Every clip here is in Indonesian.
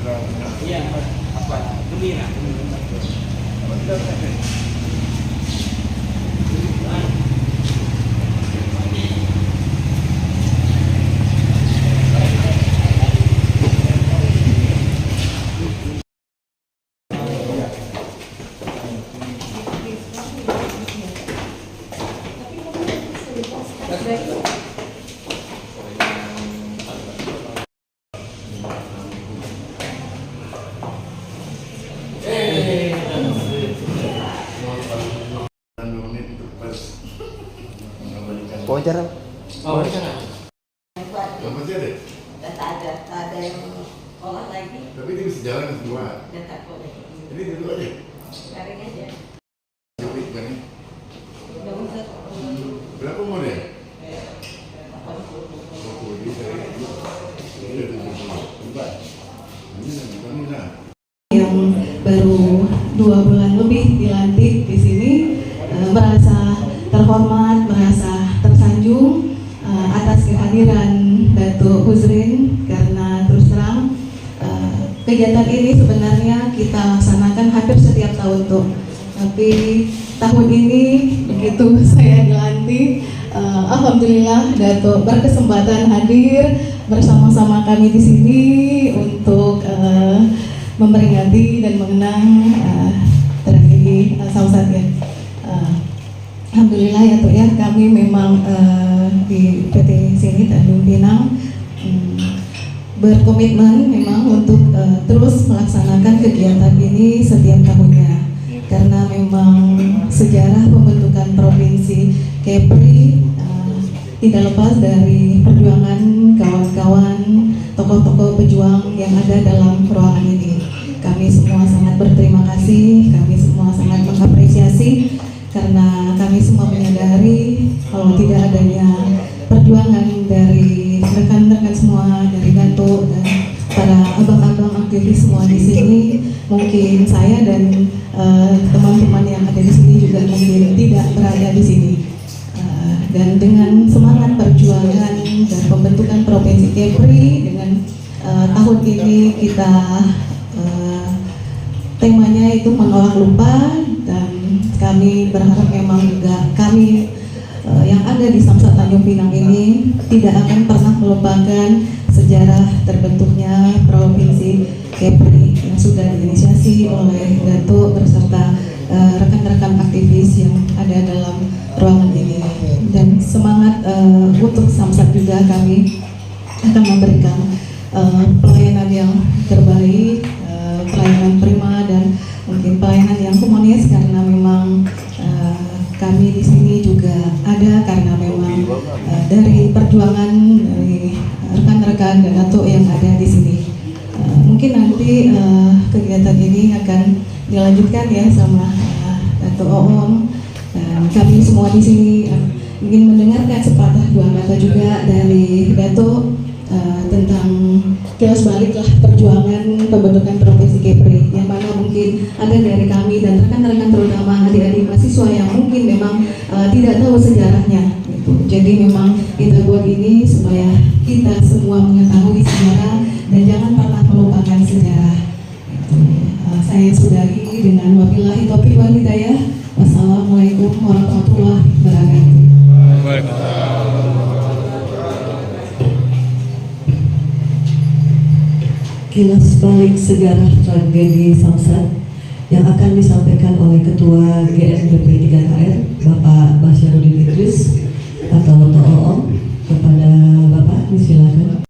Iya, apa? Gembira. Wawancara. Wawancara. Masih ada? Tak ada yang olah lagi. Tapi ini bisa jalan semua. Dan tak boleh. Ini duduk aja. Garing aja. Cepet kan nih. Udah usah. Berapa umurnya? 80. 20. Jadi saya ini udah 70. Ini nah. Yang baru 2 bulan lebih dilantik di sini merasa terhormat, merasa tersanjung atas kehadiran Datuk Huzrin, karena terus terang kegiatan ini sebenarnya kita laksanakan hampir setiap tahun tuh, tapi tahun ini begitu saya dilantik, alhamdulillah Datuk berkesempatan hadir bersama-sama kami di sini untuk memperingati dan mengenang tragedi Samsat ya. Alhamdulillah ya Tuk ya, kami memang di PT sini Tanjung Pinang berkomitmen memang untuk terus melaksanakan kegiatan ini setiap tahunnya, karena memang sejarah pembentukan provinsi Kepri tidak lepas dari perjuangan kawan-kawan tokoh-tokoh pejuang yang ada dalam ruangan ini. Kami semua sangat berterima kasih, kami semua sangat mengapresiasi, karena kami semua menyadari kalau tidak adanya perjuangan dari rekan-rekan semua, dari Datuk dan para abang-abang aktivis semua di sini, mungkin saya dan teman-teman yang ada di sini juga mungkin tidak berada di sini. Dan dengan semangat perjuangan dan pembentukan Provinsi Kepri, dengan tahun ini kita temanya itu menolak lupa, dan kami berharap memang juga kami yang ada di Samsat Tanjung Pinang ini tidak akan pernah melupakan sejarah terbentuknya Provinsi Kepri yang sudah diinisiasi oleh Datuk beserta rekan-rekan aktivis yang ada dalam ruangan ini. Dan semangat untuk Samsat juga kami akan memberikan pelayanan yang terbaik, pelayanan prima dan mungkin pelayanan yang humanis, karena memang kami di sini juga ada karena memang dari perjuangan dari rekan-rekan dan Datuk yang ada di sini. Mungkin nanti kegiatan ini akan dilanjutkan ya sama Datuk Oom, dan kami semua di sini ingin mendengarkan sepatah dua kata juga dari Datuk tentang kilas baliklah perjuangan pembentukan Provinsi Kepri, yang mana mungkin ada dari kami dan rekan-rekan terutama adik-adik mahasiswa yang mungkin memang tidak tahu sejarahnya gitu. Jadi memang kita buat ini supaya kita semua mengetahui sejarah dan jangan pernah melupakan sejarah gitu. Saya sudahi dengan wabillahi taufiq wal hidayah. Wassalamualaikum warahmatullahi wabarakatuh. Kilas balik sejarah tragedi Samsat yang akan disampaikan oleh Ketua GSBP 3KR Bapak Basyarudin Idris atau To'om. Kepada Bapak disilakan.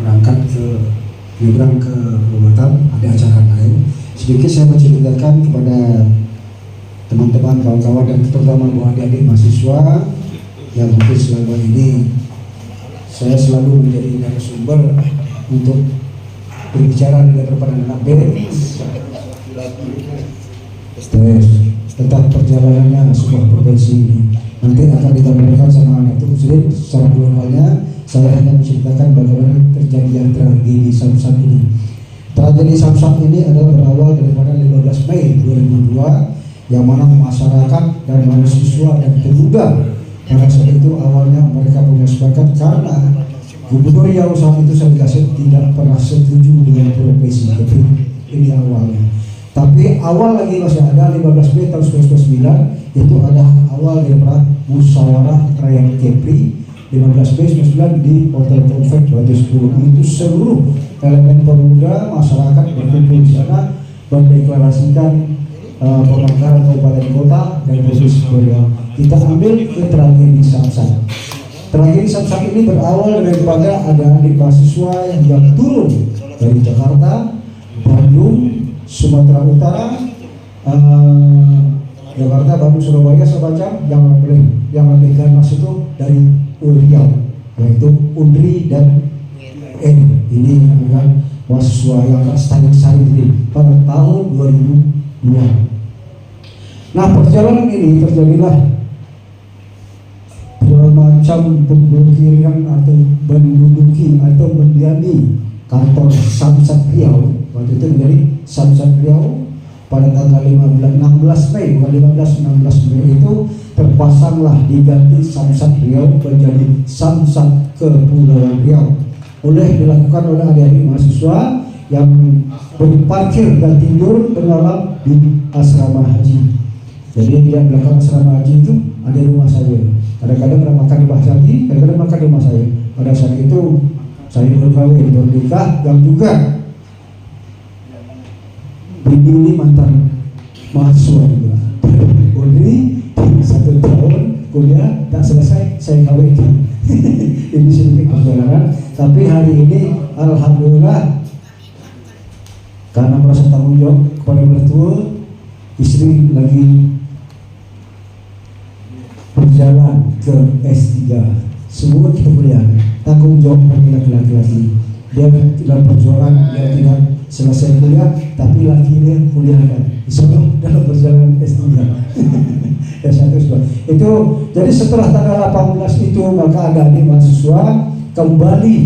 Berangkat menyeberang ke Batam, ada acara lain. Sedikit saya menceritakan kepada teman-teman, kawan-kawan dan terutama buat adik-adik mahasiswa yang mungkin selama ini saya selalu menjadi narasumber untuk berbicara dengan anak B tentang perjalanannya sebuah provinsi ini. Nanti akan ditampilkan sama anak itu Muslim. Secara globalnya saya hanya menceritakan bagaimana terjadinya tragedi Samsat ini. Tragedi Samsat ini adalah berawal daripada 15 Mei 2002, yang mana masyarakat dan mahasiswa dan pemuda pada saat itu awalnya mereka punya sepakat karena Gubernur yang saat itu saya dikasih tidak pernah setuju dengan profesi Kepri. Ini awalnya. Tapi awal lagi masih ada 15B tahun 1999 itu ada awal daripada musyawarah rakyat Kepri 15B 1999 di Hotel Convent Batu 10. Itu seluruh elemen pemuda masyarakat berkumpul di sana mendeklarasikan pemekaran kabupaten kota dan provinsi Riau. Kita ambil ke tragedi Samsat. Tragedi Samsat ini berawal daripada ada adik mahasiswa yang turun dari Jakarta, Bandung, Sumatera Utara, Jakarta, Bandung, Surabaya semacam yang memegang mas itu dari Riau, yaitu Undri dan ini adalah mahasiswa yang sari pada tahun 2002. Nah, perjalanan ini terjadilah bermacam pemblokiran atau menduduki atau mendiami kantor Samsat Riau. Waktu itu menjadi Samsat Riau pada tanggal 16 Mei itu terpasanglah diganti Samsat Riau menjadi Samsat Kepulauan Riau dilakukan oleh adik-adik mahasiswa yang berparkir dan tidur bermalam di asrama haji. Jadi yang belakang asrama haji itu ada rumah saya. Kadang-kadang makan di rumah haji, kadang-kadang makan di rumah saya. Pada saat itu saya berkawin, bernikah, dan juga ini mantan mahasiswa juga. Undri 1 tahun kuliah tak selesai saya kawin. Ini sedikit perjalanan. Tapi hari ini alhamdulillah karena merasa tanggung jawab kepada mertua, istri lagi berjalan ke S3. Semua kita kuliah, tanggung jawab bagi laki-laki. Dia dalam perjuangan, dia tidak selesai kuliah, tapi laki dia kuliah kan. Insya-Allah dalam perjalanan S3. S1 itu. Jadi setelah tanggal 18 itu maka ada adik mahasiswa kembali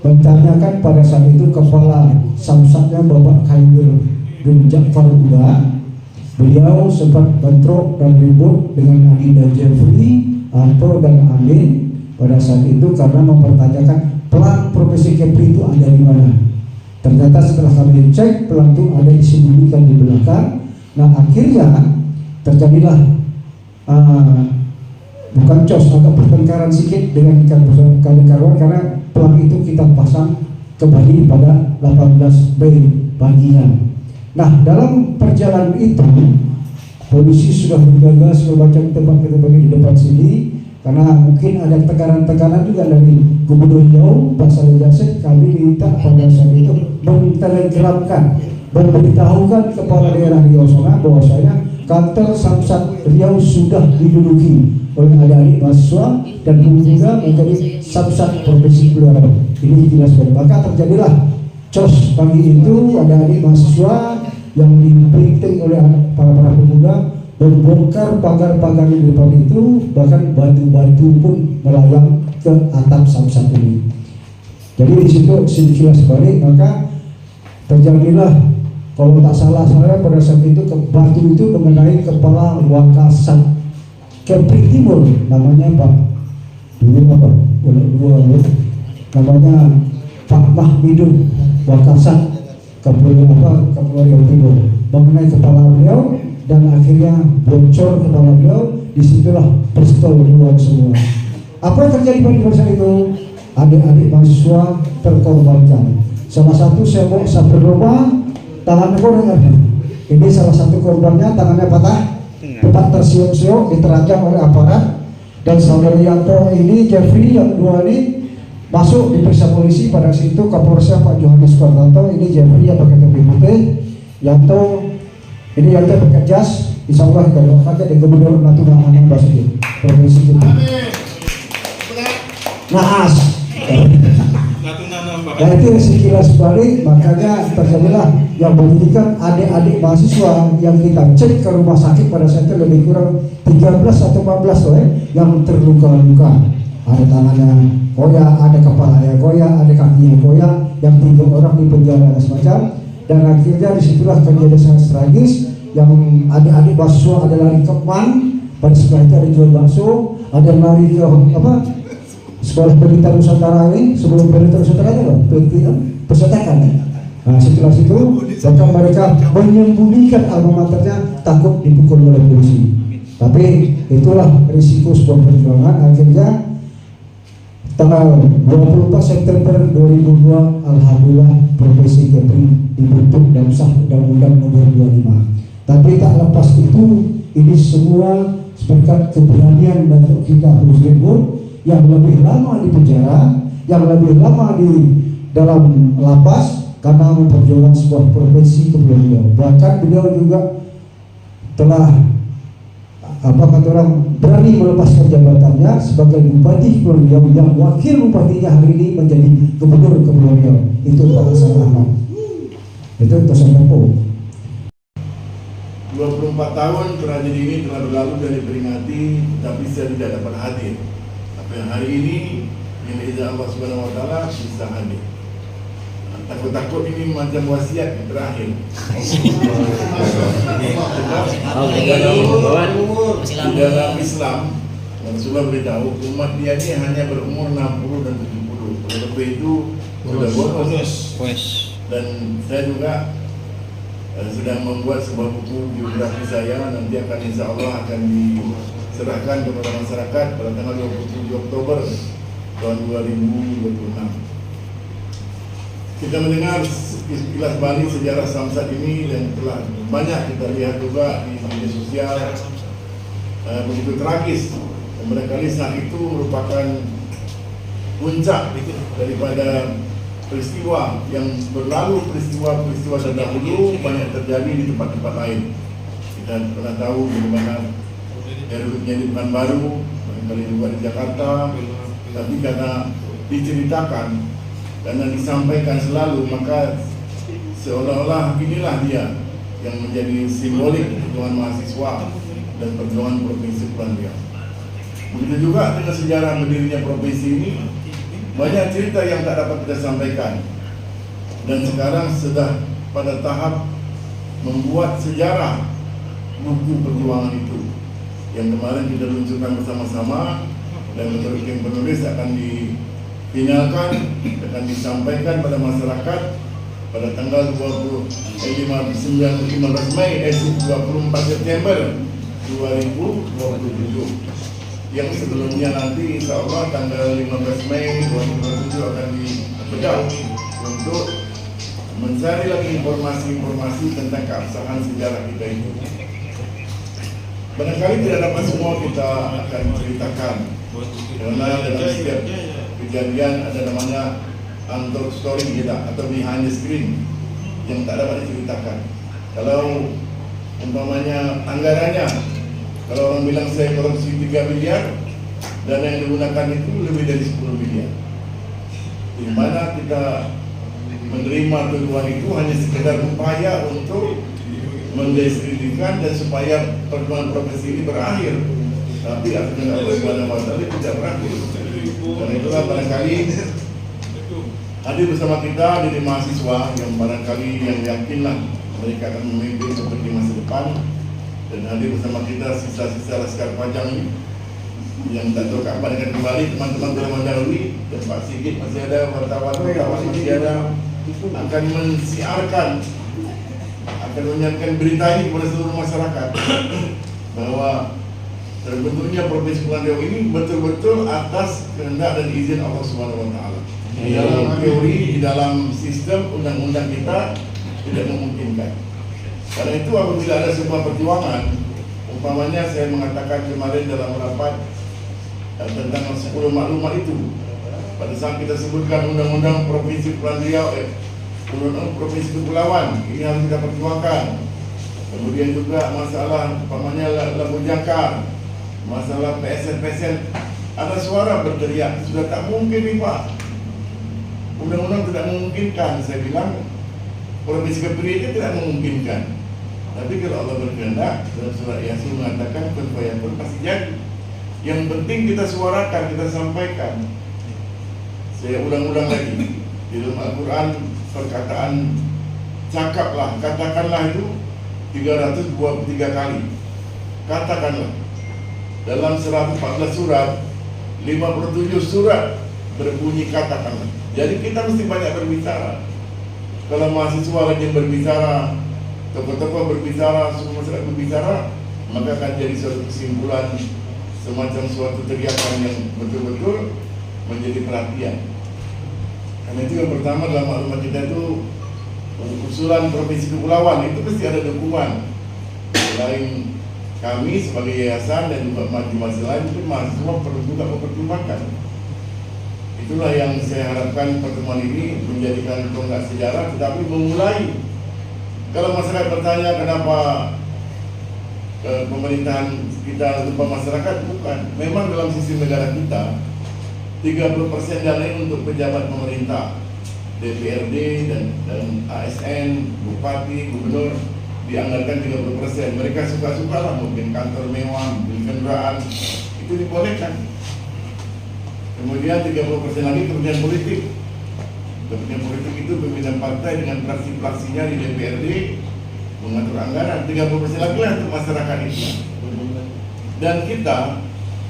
mentanyakan pada saat itu kepala Samsatnya Bapak Khairul bin Ja'far Uda. Beliau sempat bentrok dan ribut dengan Adinda Jeffrey, Anto dan Amin pada saat itu karena mempertanyakan pelang profesi Kepri itu ada di mana. Ternyata setelah kami cek pelang itu ada disembunyikan di belakang. Nah akhirnya terjadilah bukan cos, agak pertengkaran sedikit dengan kawan-kawan karena pelang itu kita pasang kembali pada 18 Mei paginya. Nah dalam perjalanan itu polisi sudah menjaga segala macam tempat kita bagi di depan sini karena mungkin ada tekanan-tekanan juga dari Gubernur Riau Pak Saleh Yassin. Kami minta pada saat itu mentelegramkan, memberitahukan kepala daerah Riau sana bahwasanya kantor Samsat Riau sudah diduduki oleh adik-adik mahasiswa dan juga menjadi Samsat Provinsi Kepulauan Riau. Ini dijelaskan. Maka terjadilah cos pagi itu adik-adik mahasiswa yang diprinting oleh para pemuda membongkar pagar-pagar di depan itu, bahkan batu-batu pun melayang ke atap Samsat ini. Jadi di situ sekilas balik maka terjadilah, kalau tak salah saya pada saat itu batu itu mengenai kepala Wakasat Kepri Timur, namanya Pak namanya Pak Mahmidun Wakasat Kepulauan Riau Timur, mengenai kepala beliau dan akhirnya bocor kepala beliau. Disitulah perseteruan semua. Apa yang terjadi pada saat itu? Adik-adik mahasiswa terkorbankan. Salah satu saya mau berlomba tangan korban. Ini salah satu korbannya, tangannya patah, tempat tersiok-siok, diteranjang oleh aparat. Dan saudara Yanto ini, Jeffrey yang dua ini masuk diperiksa polisi. Pada situ Kapolresnya Pak Johannes Supartanto, ini Jeffrey yang pakai topi putih, Yanto ini Yanto pakai jas. Insya Allah kalau kata di Gubernur Natuna Anang Basuki Provinsi Jawa. Naas. Nah itu sekilas balik, makanya terjadilah yang menjadikan adik-adik mahasiswa yang kita cek ke rumah sakit pada saat itu lebih kurang 13 atau 14 yang terluka-luka. Ada tangannya koyak, ada kepalanya koyak, ada kakinya koyak, yang 3 orang di penjara dan semacam. Dan akhirnya disitulah kejadian sangat tragis, yang adik-adik mahasiswa ada lari ke PAN, pada sebelah itu ada jual bakso, ada lari ke sekolah pendidikan Nusantara ini sebelum pendidikan Nusantara itu percetakan. Nah, setelah itu maka mereka menyembunyikan alma maternya takut dipukul oleh polisi. Tapi itulah risiko sebuah perjuangan. Akhirnya tanggal 24 September 2002 alhamdulillah Profesi Kepri dibentuk dan sah Undang-Undang Nomor 25. Tapi tak lepas itu, ini semua berkat keberanian dan kita Husnul yang lebih lama di penjara, yang lebih lama di dalam lapas karena memperjuangkan sebuah profesi beliau. Bahkan beliau juga telah berani melepaskan jabatannya sebagai bupati beliau yang wakil bupatinya hari ini menjadi gubernur beliau. Itu Pak Hasan Ahmad. Itu Tosan Tempo. 24 tahun tragedi ini telah berlalu dan diperingati, tapi saya tidak dapat hadir. Tapi hari ini dengan izin Allah Subhanahu Wa Taala bisa hadir. Takut-takut ini macam wasiat yang terakhir. Di dalam Islam, Rasulullah beritahu umat dia ini hanya berumur 60 dan 70. Kalau lebih itu sudah bonus. Dan saya juga sedang membuat sebuah buku biografi saya, nanti akan insya Allah akan diserahkan kepada masyarakat pada tanggal 27 Oktober tahun 2026. Kita mendengar sekilas Bali sejarah Samsat ini dan telah banyak kita lihat juga di media sosial begitu tragis. Dan barangkali saat itu merupakan puncak daripada peristiwa yang berlalu, peristiwa terdahulu banyak terjadi di tempat-tempat lain. Kita pernah tahu bagaimana erupsinya di Pekanbaru, barangkali juga di Jakarta, tapi karena diceritakan, karena disampaikan selalu, maka seolah-olah inilah dia yang menjadi simbolik perjuangan mahasiswa dan perjuangan Provinsi Kepulauan Riau. Begitu juga dengan sejarah berdirinya provinsi ini, banyak cerita yang tak dapat kita sampaikan. Dan sekarang sudah pada tahap membuat sejarah buku perjuangan itu, yang kemarin kita luncurkan bersama-sama, dan menurut tim penulis akan difinalkan, akan disampaikan pada masyarakat pada tanggal 15 Mei 24 September 2027. Yang sebelumnya nanti insya Allah tanggal 15 Mei 2027 akan dibedah untuk mencari lagi informasi-informasi tentang keabsahan sejarah kita itu. Barangkali tidak dapat semua kita akan ceritakan, karena dalam setiap kejadian ada namanya untold story kita atau behind the screen yang tak dapat diceritakan. Kalau umpamanya anggarannya, kalau orang bilang saya korupsi 3 miliar, dana yang digunakan itu lebih dari 10 miliar. Di mana kita menerima tuduhan itu hanya sekedar upaya untuk mendiskreditkan dan supaya perjuangan profesi ini berakhir. Tapi akhirnya Allah Subhanahu Wa Taala tidak berakhir. Dan itulah barangkali hadir bersama kita dari mahasiswa yang barangkali yang yakinlah mereka akan memimpin seperti masa depan. Dan hadir bersama kita sisa-sisa Laskar Panjang ini yang tak tahu kapan akan kembali, teman-teman telah mendahului, dan Pak Sigit masih ada, wartawan masih ada, akan mensiarkan, akan menyiarkan berita ini kepada seluruh masyarakat bahwa terbentuknya Provinsi Kepulauan Riau ini betul-betul atas kehendak dan izin Allah Subhanahu Wa Taala. Di dalam teori, di dalam sistem undang-undang kita tidak memungkinkan. Karena itu apabila ada sebuah perjuangan, umpamanya saya mengatakan kemarin dalam rapat tentang 10 maklumat itu, pada saat kita sebutkan undang-undang Provinsi Kepulauan Riau, undang-undang Provinsi Kepulauan, ini harus kita perjuangkan. Kemudian juga masalah umpamanya Labu Jangkar, masalah PSN, ada suara berteriak, sudah tak mungkin nih Pak, undang-undang tidak memungkinkan. Saya bilang Provinsi Kepri itu tidak memungkinkan. Tapi kalau Allah berkehendak, dalam surat Yasin mengatakan kun fayakun, pasti jadi. Yang penting kita suarakan, kita sampaikan. Saya ulang-ulang lagi, di dalam Al-Quran perkataan cakaplah, katakanlah itu 323 kali. Katakanlah. Dalam 114 surat 57 surat berbunyi katakanlah. Jadi kita mesti banyak berbicara. Kalau mahasiswa rajin berbicara, tokoh-tokoh berbicara, semua masyarakat berbicara, maka akan jadi suatu kesimpulan, semacam suatu teriakan yang betul-betul menjadi perhatian. Karena itu yang pertama dalam maklumat kita itu usulan provinsi kepulauan itu mesti ada dukungan. Selain kami sebagai yayasan dan juga mahasiswa lain itu mahasiswa perlu juga mempertimbangkan. Itulah yang saya harapkan pertemuan ini menjadikan tonggak sejarah, tetapi memulai. Kalau masyarakat bertanya kenapa pemerintahan kita lupa masyarakat, bukan. Memang dalam sistem negara kita 30% dana ini untuk pejabat pemerintah, DPRD dan ASN, bupati, gubernur dianggarkan 30%. Mereka suka-suka lah mungkin kantor mewah, beli kendaraan, itu dibolehkan. Kemudian 30% lagi kepentingan politik. Kepentingan politik itu pimpinan partai dengan fraksi-fraksinya di DPRD mengatur anggaran. 30% lagi lah untuk masyarakat itu. Dan kita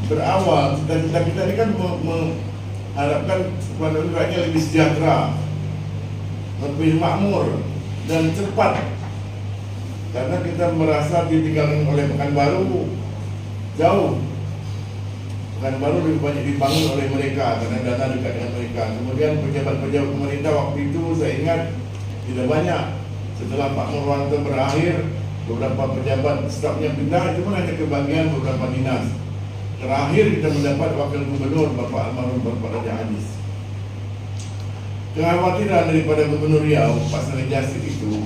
berawal, cita-cita kita ini kan mengharapkan kepada rakyatnya lebih sejahtera, lebih makmur dan cepat. Karena kita merasa ditinggalkan oleh Pekanbaru jauh. Pekanbaru lebih banyak dibangun oleh mereka karena dana dekat dengan mereka. Kemudian pejabat-pejabat pemerintah waktu itu saya ingat tidak banyak. Setelah Pak Murwanto berakhir, beberapa pejabat stafnya pindah, itu pun hanya kebagian beberapa dinas. Terakhir kita mendapat wakil gubernur Bapak almarhum Bapak Raja Hadis. Kekhawatiran daripada Gubernur Riau Pak Saleh Jassid itu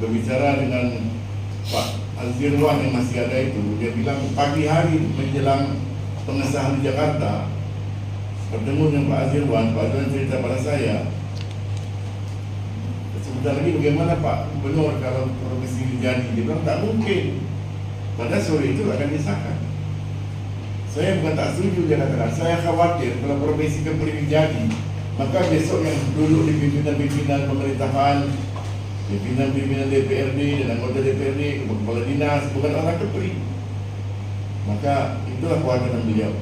berbicara dengan Pak Azirwan yang masih ada itu, dia bilang pagi hari menjelang pengesahan di Jakarta, bertemu dengan Pak Azirwan, Pak Azirwan cerita pada saya, sebentar lagi bagaimana Pak Gubernur kalau provinsi ini jadi? Dia bilang tak mungkin, pada sore itu akan disahkan. Saya bukan tak setuju, dia katakan, saya khawatir kalau provinsi Kepri jadi, maka besok yang duduk di pimpinan-pimpinan pemerintahan, pimpinan-pimpinan DPRD dan anggota DPRD, kepala dinas, bukan orang Kepri. Maka itulah kewajiban beliau.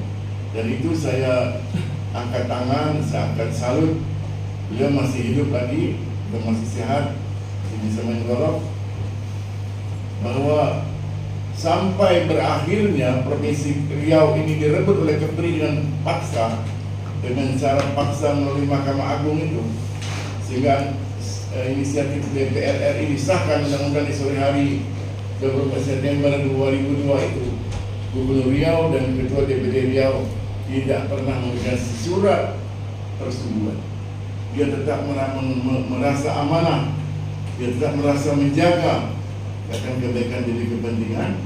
Dan itu saya angkat tangan, saya angkat salut. Beliau masih hidup lagi, dan masih sehat, masih bisa main golf. Bahwa sampai berakhirnya Provinsi Riau ini direbut oleh Kepri dengan paksa, dengan cara paksa melalui Mahkamah Agung itu, sehingga inisiatif DPR RI disahkan undang-undang di sore hari 24 September 2002 itu. Gubernur Riau dan Ketua DPD Riau tidak pernah memberikan surat persetujuan. Dia tetap merasa amanah, dia tetap merasa menjaga akan kebaikan demi kepentingan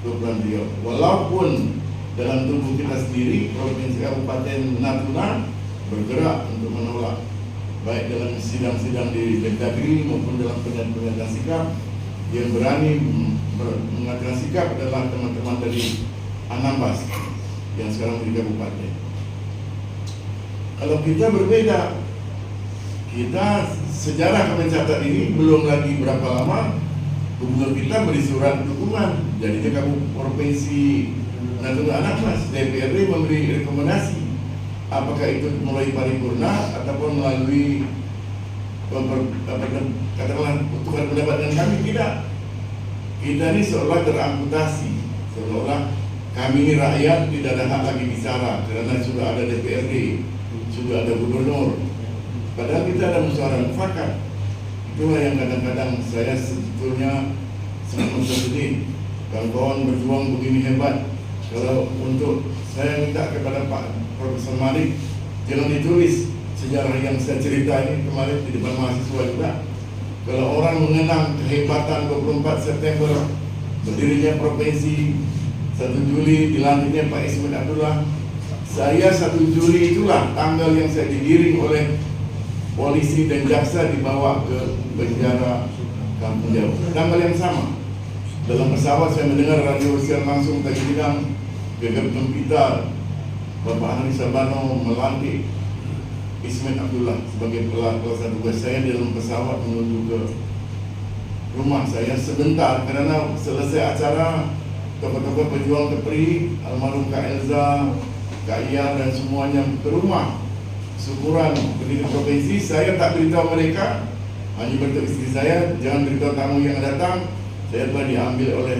Kepulauan Riau. Walaupun dalam tubuh kita sendiri, Provinsi Kabupaten Natuna bergerak untuk menolak, baik dalam sidang-sidang di Mendagri maupun dalam pernyataan sikap. Yang berani mengatakan sikap adalah teman-teman dari Anambas yang sekarang di kabupaten. Kalau kita berbeda, kita sejarah mencatat ini belum lagi berapa lama gubernur kita beri surat dukungan, jadinya provinsi Natuna Anambas, DPRD memberi rekomendasi, apakah itu melalui paripurna ataupun melalui katakanlah tukar pendapat dengan kami. Tidak, kita ini seolah teramputasi, seolah kami ini rakyat tidak ada hak lagi bicara karena sudah ada DPRD, sudah ada gubernur. Padahal kita ada musyawarah mufakat. Itulah yang kadang-kadang saya sebetulnya sangat bersedih. Kawan-kawan berjuang begini hebat. Kalau untuk saya minta kepada Pak Profesor Malik, jangan ditulis sejarah yang saya cerita ini kemarin di depan mahasiswa juga. Kalau orang mengenang kehebatan 24 September berdirinya provinsi, 1 Juli dilantiknya Pak Ismet Abdullah, saya 1 Juli itulah tanggal yang saya digiring oleh polisi dan jaksa dibawa ke penjara Kampung Jauh. Tanggal yang sama. Dalam pesawat saya mendengar radio siar langsung tadi bilang Gegap Gempita Bapak Hani Sabano melantik Ismet Abdullah sebagai pelaksana tugas. Saya di dalam pesawat menuju ke rumah saya sebentar karena selesai acara tokoh-tokoh pejuang Kepri, almarhum Kak Elza, Kaya dan semuanya ke rumah. Syukuran pendiri provinsi, saya tak beritahu mereka, hanya beritahu istri saya, jangan beritahu tamu yang datang. Saya telah diambil oleh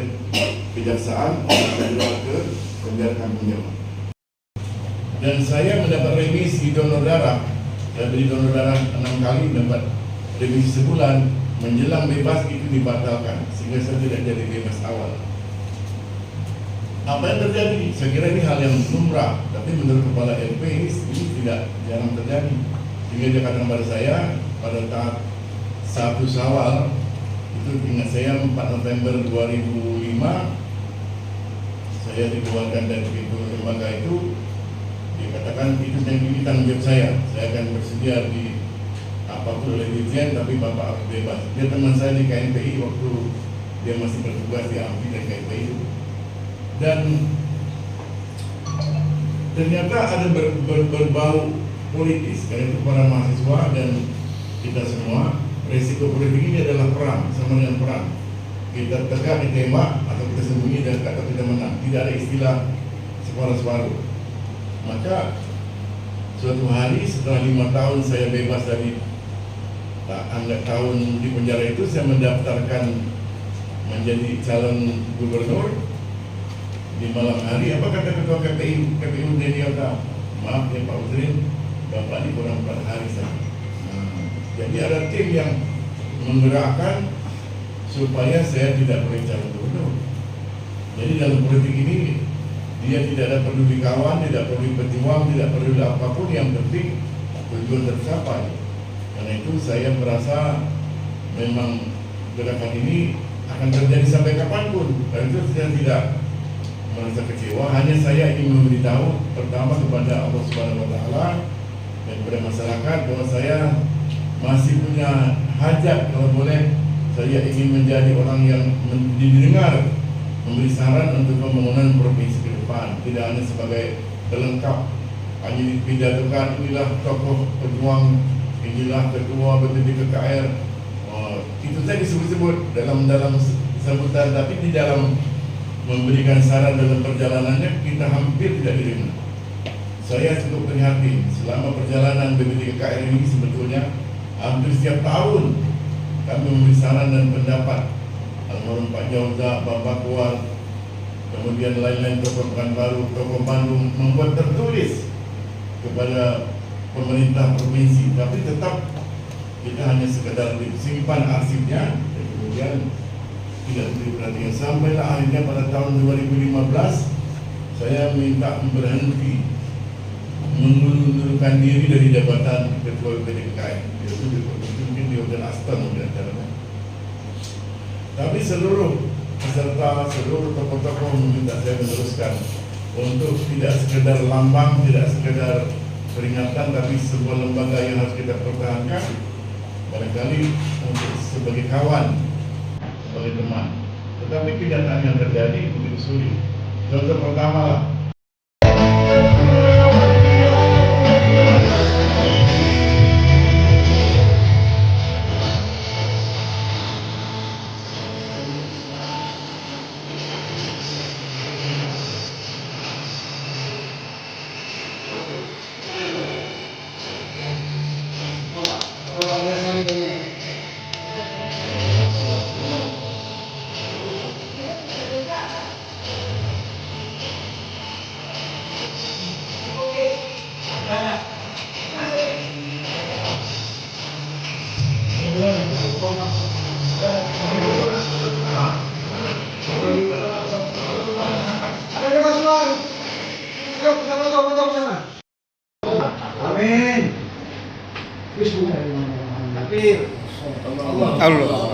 kejaksaan, saya jual ke penjara Kampung Jawa. Dan saya mendapat remisi donor darah. Saya beri donor darah 6 kali, dapat remisi sebulan. Menjelang bebas itu dibatalkan, sehingga saya tidak jadi bebas awal. Apa yang terjadi? Saya kira ini hal yang lumrah, tapi menurut Kepala LP ini tidak jarang terjadi. Sehingga dia katakan kepada saya pada tahap 1 Syawal, itu ingat saya 4 November 2005, saya dikeluarkan dari pintu lembaga itu. Dikatakan itu tanggung jawab saya akan bersedia di apapun oleh dirjen, tapi Bapak harus bebas. Dia teman saya di KNPI waktu dia masih bertugas di AMPI dan KNPI itu. Dan ternyata ada berbau politis, karena itu para mahasiswa dan kita semua, resiko politik ini adalah perang, sama dengan perang. Kita tegak ditembak atau kita sembunyi dan atau kita menang. Tidak ada istilah separuh-separuh. Maka suatu hari setelah 5 tahun saya bebas dari anggap tahun di penjara itu, saya mendaftarkan menjadi calon gubernur. Di malam hari, apa kata ketua KPU Denny Ota? Maaf ya Pak Udrin, Bapak ini kurang 4 hari saja. Jadi ada tim yang menggerakkan supaya saya tidak boleh calon gubernur. Jadi dalam politik ini dia tidak ada peduli kawan, tidak peduli pejuang, tidak peduli apapun, yang penting tujuan tercapai. Karena itu saya merasa memang gerakan ini akan terjadi sampai kapanpun. Dan itu saya tidak merasa kecewa, hanya saya ingin memberitahu pertama kepada Allah Subhanahu Wa Taala dan kepada masyarakat bahwa saya masih punya hajat, kalau boleh saya ingin menjadi orang yang didengar, memberi saran untuk pembangunan provinsi ke depan, tidak hanya sebagai pelengkap, hanya dipidatokan inilah tokoh pejuang, inilah ketua BPD KKR, itu saja disebut-sebut dalam sambutan, tapi di dalam memberikan saran dalam perjalanannya kita hampir tidak diterima. Saya cukup prihatin selama perjalanan BPD KKR ini, sebetulnya hampir setiap tahun kami memberi saran dan pendapat. Almarhum Pak Jauza, Bapak Kuat, kemudian lain-lain tokoh Pekanbaru, tokoh Bandung membuat tertulis kepada pemerintah provinsi, tapi tetap kita hanya sekedar disimpan arsipnya dan kemudian tidak diberi perhatian. Sampailah akhirnya pada tahun 2015 saya minta berhenti, mengundurkan diri dari jabatan Ketua BPD KKR. Itu mungkin di Hotel Aston mungkin acaranya. Tapi seluruh peserta, seluruh tokoh-tokoh meminta saya meneruskan untuk tidak sekedar lambang, tidak sekedar peringatan, tapi sebuah lembaga yang harus kita pertahankan. Barangkali untuk sebagai kawan, sebagai teman. Tetapi kenyataan yang terjadi begitu sulit. Contoh pertama lah, Amin. Allah.